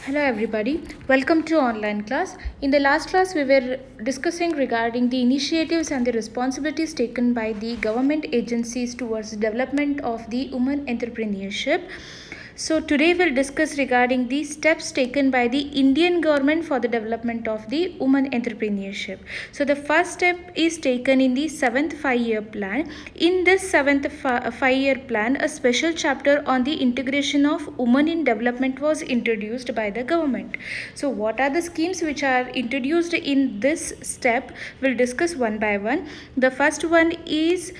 Hello everybody, welcome to online class. In the last class we were discussing regarding the initiatives and the responsibilities taken by the government agencies towards the development of the women entrepreneurship. So today we'll discuss regarding the steps taken by the Indian government for the development of the women entrepreneurship. So the first step is taken in the 7th 5-year plan. In this 7th 5-year plan, a special chapter on the integration of women in development was introduced by the government. So what are the schemes which are introduced in this step? We'll discuss one by one. The first one is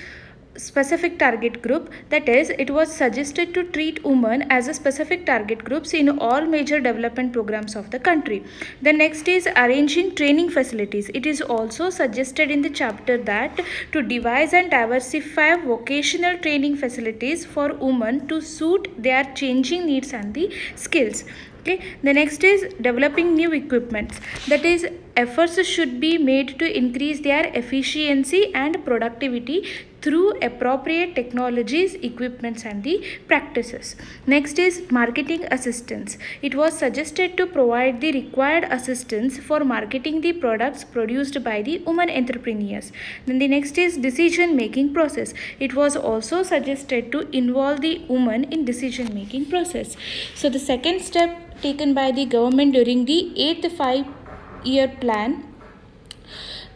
specific target group, that is, it was suggested to treat women as a specific target groups in all major development programs of the country. The next is arranging training facilities. It is also suggested in the chapter that to devise and diversify vocational training facilities for women to suit their changing needs and the skills. Okay, the next is developing new equipments, that is, efforts should be made to increase their efficiency and productivity through appropriate technologies, equipments and the practices. Next is marketing assistance. It was suggested to provide the required assistance for marketing the products produced by the women entrepreneurs. Then the next is decision making process. It was also suggested to involve the women in decision making process. So the second step taken by the government during the 8th 5-year plan,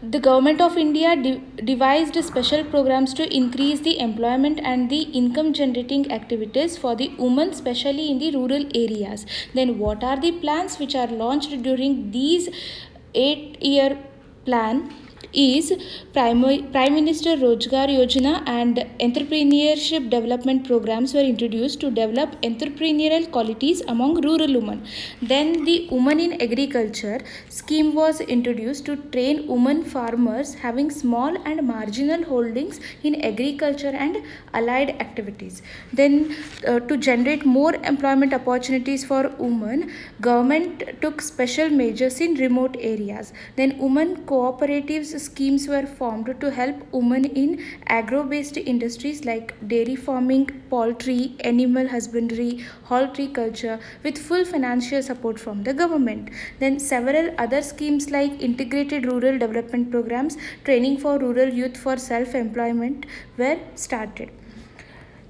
the Government of India devised special programs to increase the employment and the income generating activities for the women, especially in the rural areas. Then what are the plans which are launched during these 8-year plan? Is Prime Minister Rozgar Yojana and entrepreneurship development programs were introduced to develop entrepreneurial qualities among rural women. Then the Women in Agriculture scheme was introduced to train women farmers having small and marginal holdings in agriculture and allied activities. Then to generate more employment opportunities for women, government took special measures in remote areas. Then women cooperatives schemes were formed to help women in agro-based industries like dairy farming, poultry, animal husbandry, horticulture with full financial support from the government. Then several other schemes like integrated rural development programs, training for rural youth for self-employment were started.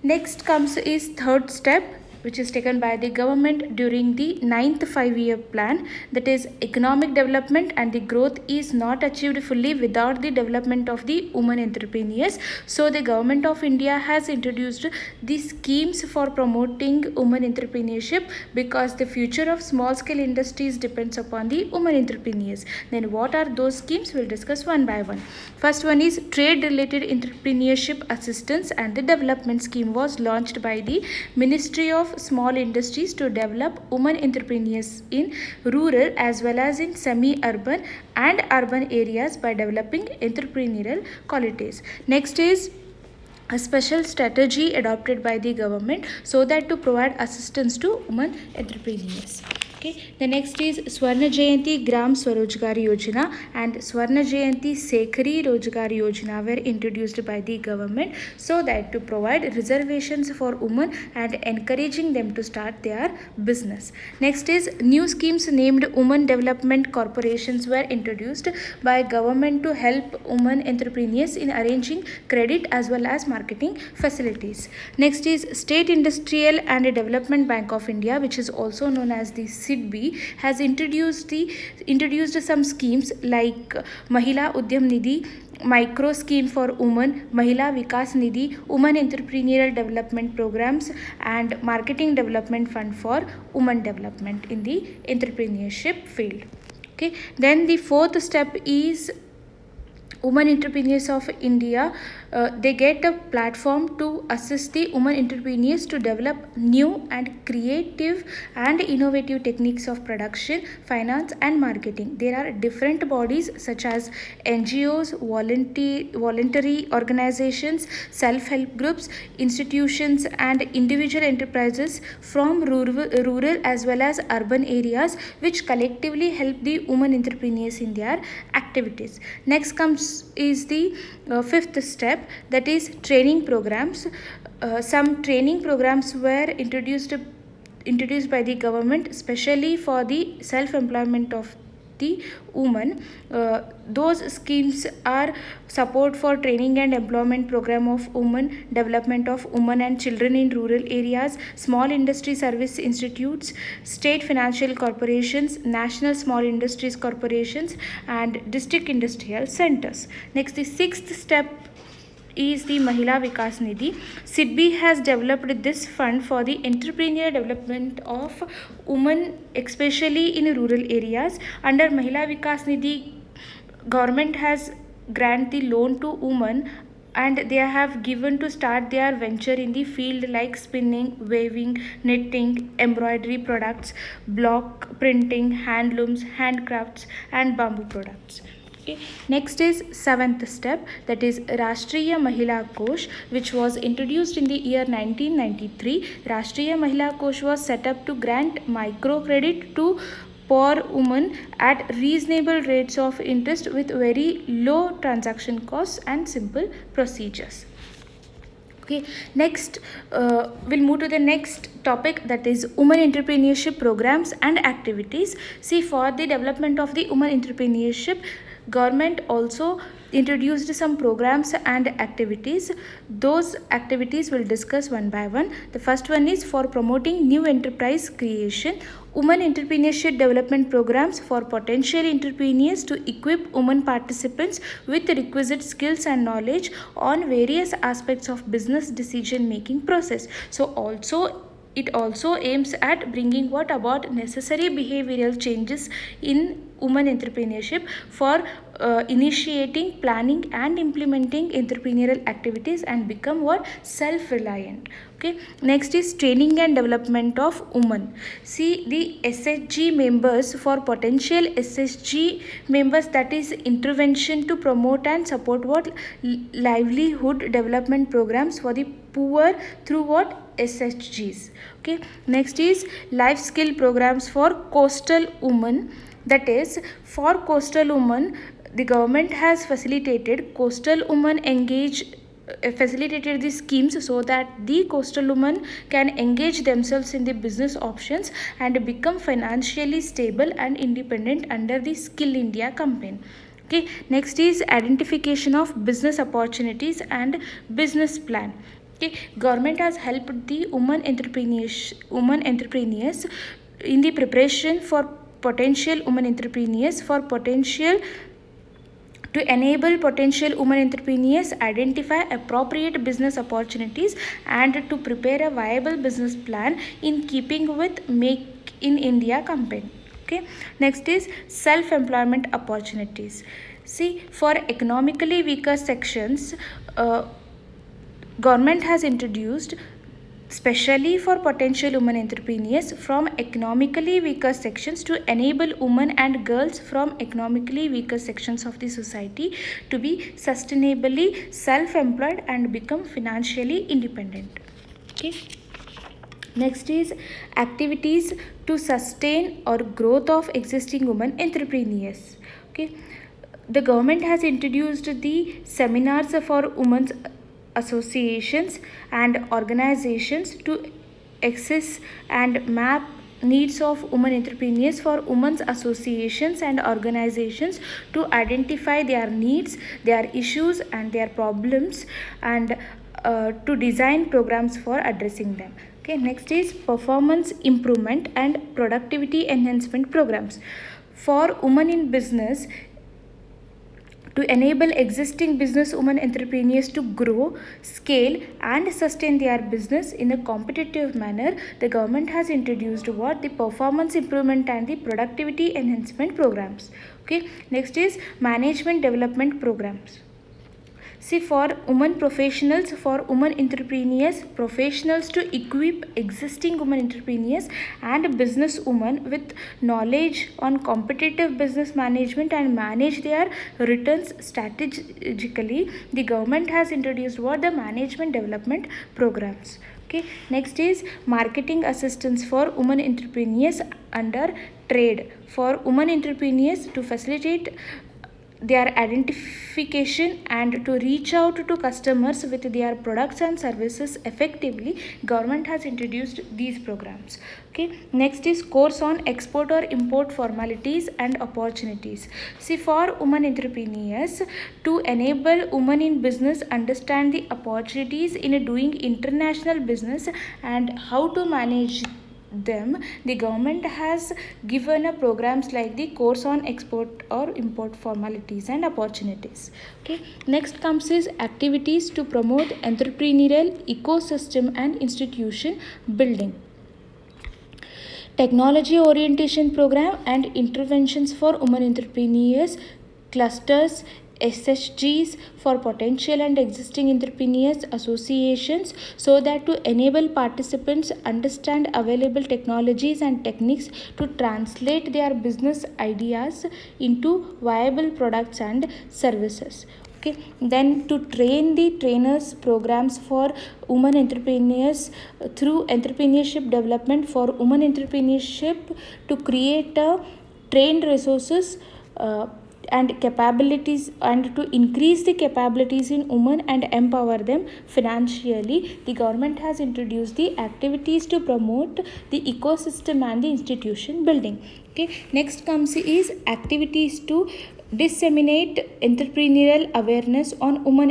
Next comes is third step, which is taken by the government during the 9th 5-year plan, that is economic development and the growth is not achieved fully without the development of the women entrepreneurs. So the Government of India has introduced the schemes for promoting women entrepreneurship, because the future of small scale industries depends upon the women entrepreneurs. Then what are those schemes? We'll discuss one by one. First one is trade related entrepreneurship assistance and the development scheme was launched by the Ministry of Small Industries to develop women entrepreneurs in rural as well as in semi-urban and urban areas by developing entrepreneurial qualities. Next is a special strategy adopted by the government so that to provide assistance to women entrepreneurs. Okay. The next is Swarna Jayanti Gram Swarojgar Yojana and Swarna Jayanti Sekhari Rojgar Yojana were introduced by the government so that to provide reservations for women and encouraging them to start their business. Next is new schemes named Women Development Corporations were introduced by government to help women entrepreneurs in arranging credit as well as marketing facilities. Next is State Industrial and Development Bank of India, which is also known as the SIDBI, has introduced some schemes like Mahila Udyam Nidhi, micro scheme for women, Mahila Vikas Nidhi, women entrepreneurial development programs and marketing development fund for women development in the entrepreneurship field. Okay, then the fourth step is Women Entrepreneurs of India. They get a platform to assist the women entrepreneurs to develop new and creative and innovative techniques of production, finance and marketing. There are different bodies such as NGOs, voluntary organizations, self-help groups, institutions and individual enterprises from rural as well as urban areas, which collectively help the women entrepreneurs in their activities. Next comes is the fifth step, that is training programs. Some training programs were introduced introduced by the government, especially for the self-employment of the women. Those schemes are support for training and employment program of women, development of women and children in rural areas, small industry service institutes, state financial corporations, national small industries corporations, and district industrial centers. Next, the sixth step is the Mahila Vikas Nidhi. SIDBI has developed this fund for the entrepreneurial development of women, especially in rural areas. Under Mahila Vikas Nidhi, government has grant the loan to women, and they have given to start their venture in the field like spinning, weaving, knitting, embroidery products, block printing, handlooms, handcrafts, and bamboo products. Okay. Next is seventh step, that is Rashtriya Mahila Kosh, which was introduced in the year 1993. Rashtriya Mahila Kosh was set up to grant microcredit to poor women at reasonable rates of interest with very low transaction costs and simple procedures. Okay, next we'll move to the next topic, that is women entrepreneurship programs and activities. See, for the development of the women entrepreneurship, government also introduced some programs and activities. Those activities we'll discuss one by one. The first one is for promoting new enterprise creation. Women entrepreneurship development programs for potential entrepreneurs to equip women participants with the requisite skills and knowledge on various aspects of business decision making process. So it also aims at bringing what about necessary behavioral changes in women entrepreneurship for initiating, planning, and implementing entrepreneurial activities and become what self-reliant. Okay. Next is training and development of women. See, the SHG members for potential SHG members, that is intervention to promote and support what livelihood development programs for the poor through what SHGs. Okay. Next is life skill programs for coastal women. That is, for coastal women, the government has facilitated coastal women facilitated the schemes so that the coastal women can engage themselves in the business options and become financially stable and independent under the Skill India campaign. Okay. Next is identification of business opportunities and business plan. Okay. Government has helped the women entrepreneurs in the preparation for potential women entrepreneurs to enable potential women entrepreneurs identify appropriate business opportunities and to prepare a viable business plan in keeping with Make in India campaign. Okay. Next is self-employment opportunities. See, for economically weaker sections, government has introduced, especially for potential women entrepreneurs from economically weaker sections, to enable women and girls from economically weaker sections of the society to be sustainably self-employed and become financially independent. Okay. Next is activities to sustain or growth of existing women entrepreneurs. Okay. The government has introduced the seminars for women's associations and organizations to access and map needs of women entrepreneurs, for women's associations and organizations to identify their needs, their issues, and their problems, and to design programs for addressing them. Okay. Next is performance improvement and productivity enhancement programs. For women in business, to enable existing business women entrepreneurs to grow, scale, and sustain their business in a competitive manner, the government has introduced what? The performance improvement and the productivity enhancement programs. Okay. Next is management development programs. See, for women professionals, for women entrepreneurs, professionals to equip existing women entrepreneurs and business women with knowledge on competitive business management and manage their returns strategically, the government has introduced what? The management development programs. Okay. Next is marketing assistance for women entrepreneurs under trade. For women entrepreneurs, to facilitate their identification and to reach out to customers with their products and services effectively, government has introduced these programs. Okay, next is course on export or import formalities and opportunities. See, for women entrepreneurs, to enable women in business understand the opportunities in doing international business and how to manage them, the government has given a programs like the course on export or import formalities and opportunities. Okay, next comes is activities to promote entrepreneurial ecosystem and institution building. Technology orientation program and interventions for women entrepreneurs, clusters, SSGs for potential and existing entrepreneurs associations, so that to enable participants understand available technologies and techniques to translate their business ideas into viable products and services. Okay, then to train the trainers programs for women entrepreneurs through entrepreneurship development for women entrepreneurship, to create a trained resources and capabilities and to increase the capabilities in women and empower them financially, the government has introduced the activities to promote the ecosystem and the institution building. Okay, next comes is activities to disseminate entrepreneurial awareness on women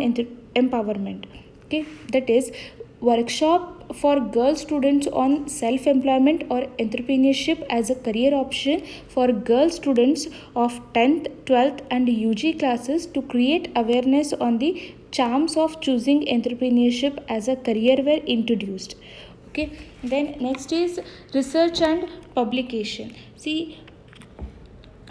empowerment. Okay, that is workshop for girl students on self-employment or entrepreneurship as a career option for girl students of 10th, 12th and UG classes, to create awareness on the charms of choosing entrepreneurship as a career were introduced. Okay, then next is research and publication. See,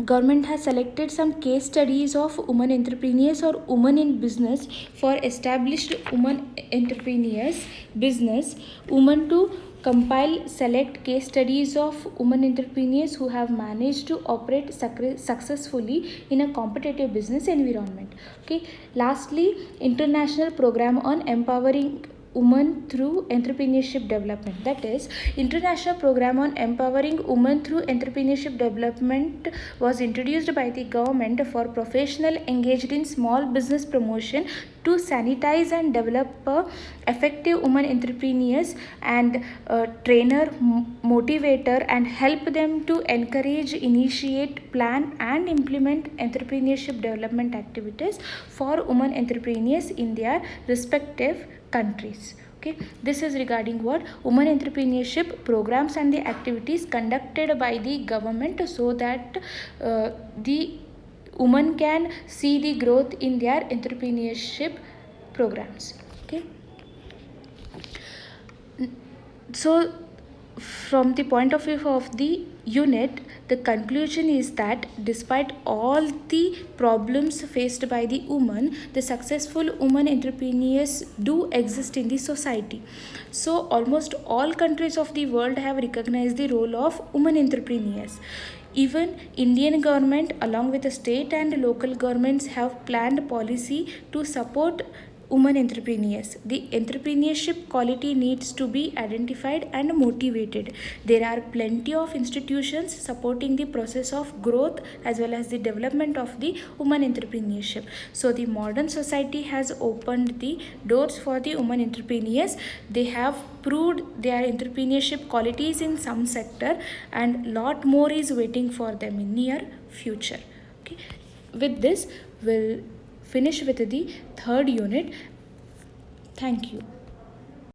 government has selected some case studies of women entrepreneurs or women in business for established women entrepreneurs business women, to compile select case studies of women entrepreneurs who have managed to operate successfully in a competitive business environment. Okay, lastly, international program on empowering women through entrepreneurship development, that is international program on empowering women through entrepreneurship development was introduced by the government for professional engaged in small business promotion to sanitize and develop effective women entrepreneurs and trainer, motivator and help them to encourage, initiate, plan and implement entrepreneurship development activities for women entrepreneurs in their respective countries. Okay, this is regarding what women entrepreneurship programs and the activities conducted by the government, so that the women can see the growth in their entrepreneurship programs. Okay, so from the point of view of the unit, the conclusion is that despite all the problems faced by the women, the successful women entrepreneurs do exist in the society. So almost all countries of the world have recognized the role of women entrepreneurs. Even Indian government along with the state and local governments have planned policy to support women entrepreneurs. The entrepreneurship quality needs to be identified and motivated. There are plenty of institutions supporting the process of growth as well as the development of the women entrepreneurship. So the modern society has opened the doors for the women entrepreneurs. They have proved their entrepreneurship qualities in some sector, and lot more is waiting for them in near future. Okay, with this we'll finish with the third unit. Thank you.